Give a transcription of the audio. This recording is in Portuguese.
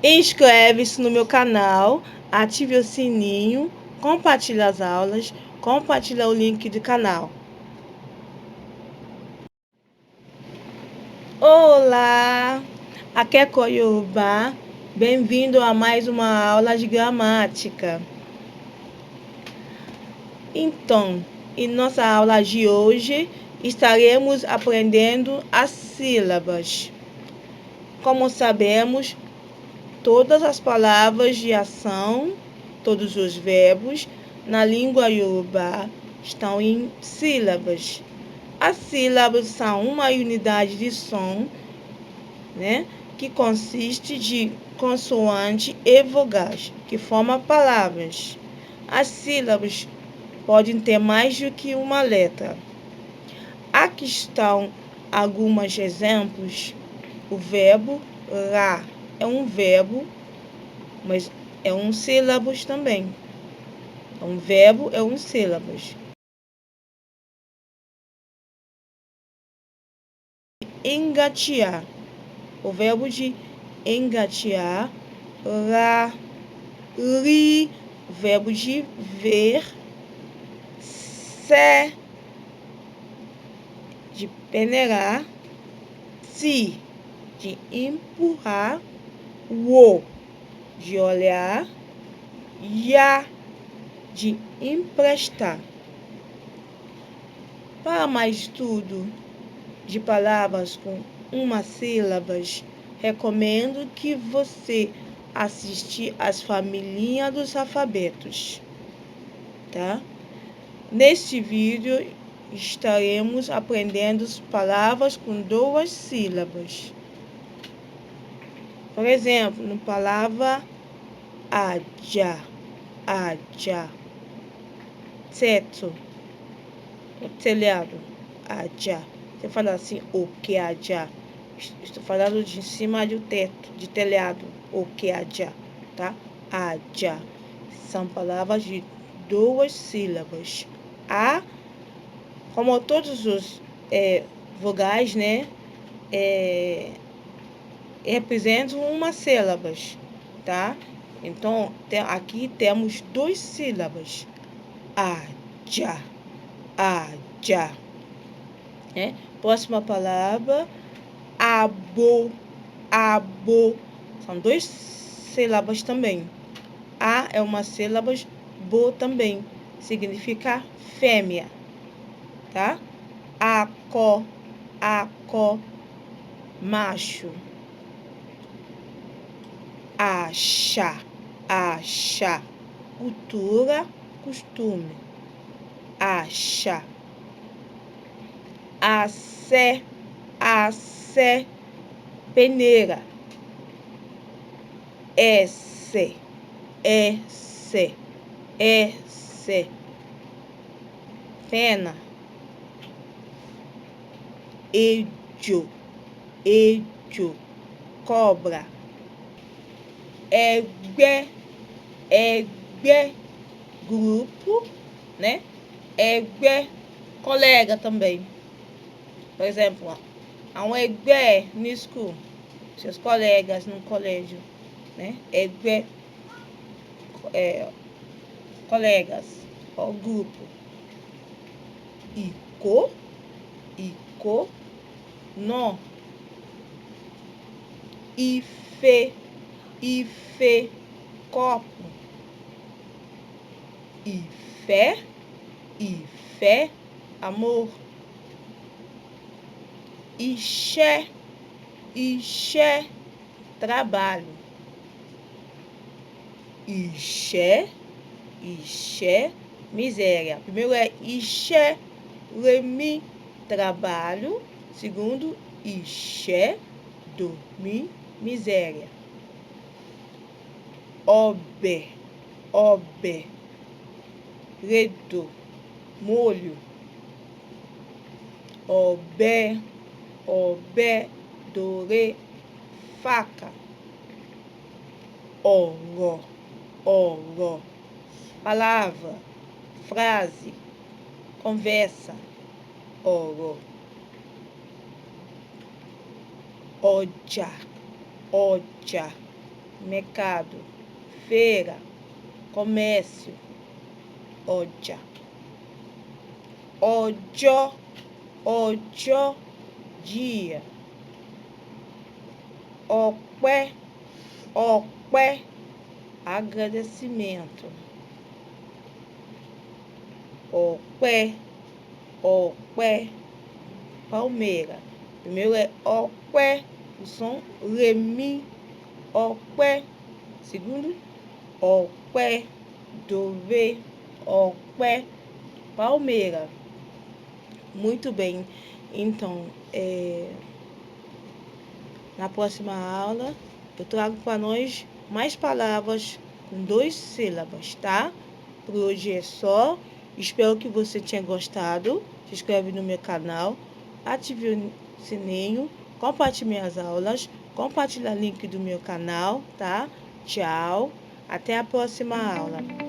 Inscreve-se no meu canal, ative o sininho, compartilhe as aulas, compartilhe o link do canal. Olá, aqui é Koyoba, bem-vindo a mais uma aula de gramática. Então, em nossa aula de hoje, estaremos aprendendo as sílabas. Como sabemos, todas as palavras de ação, todos os verbos na língua Yorubá estão em sílabas. As sílabas são uma unidade de som, que consiste de consoante e vogais, que formam palavras. As sílabas podem ter mais do que uma letra. Aqui estão alguns exemplos. O verbo lá é um verbo, mas é um sílabos também. Um verbo é um sílabos. Engatear. O verbo de engatear. Lá, li. O verbo de ver. Se, de peneirar. Si, de empurrar. O, de olhar. Ya, de emprestar. Para mais estudo de palavras com uma sílaba, recomendo que você assista às famílias dos alfabetos, tá? Neste vídeo estaremos aprendendo palavras com duas sílabas. Por exemplo, na palavra aja, aja. Teto, o telhado, aja. Você fala assim, o que aja. Estou falando de cima do teto, de telhado, o que aja, tá? Aja. São palavras de duas sílabas. A, como todos os vogais, representam uma sílaba, tá? Então, aqui temos duas sílabas. Aja, aja. Próxima palavra, abo, abo. São duas sílabas também. A é uma sílaba, bo também. Significa fêmea, tá? Acó, acó, macho. Achá, achá. Cultura, costume. Achá. Assé, assé, peneira. Esse, esse, esse. Pena. Ejo, ejo. Cobra. Ẹgbẹ́, ẹgbẹ́. Grupo, Ẹgbẹ́, colega também. Por exemplo, há um ẹgbẹ́ no school, seus colegas no colégio, Ẹgbẹ́, colegas, ou grupo. Icô, icô, nó. Ife, ife, copo. Ifé, ifé, amor. Ixé, ixé, trabalho. Ixé, ixé, miséria. Primeiro é ixé, remi, trabalho. Segundo, ixé, dormir, miséria. Obé, obé, redo, molho. Obé, obé, dorê, faca. Oró, oró. Palavra, frase, conversa. Oró. Ọjà, ọjà. mercado, feira, comércio, ọjà, ọjọ́, ọjọ́, dia, ọpẹ́, ọpẹ́, agradecimento, ọpẹ́, ọpẹ́, palmeira. Primeiro é ọpẹ́, o som remi, ọpẹ́. Segundo, ọpẹ́, dove, ọpẹ́, palmeira. Muito bem. Então, na próxima aula, eu trago para nós mais palavras com 2 sílabas, tá? Por hoje é só. Espero que você tenha gostado. Se inscreve no meu canal, ative o sininho, compartilhe minhas aulas, compartilhe o link do meu canal, tá? Tchau. Até a próxima aula.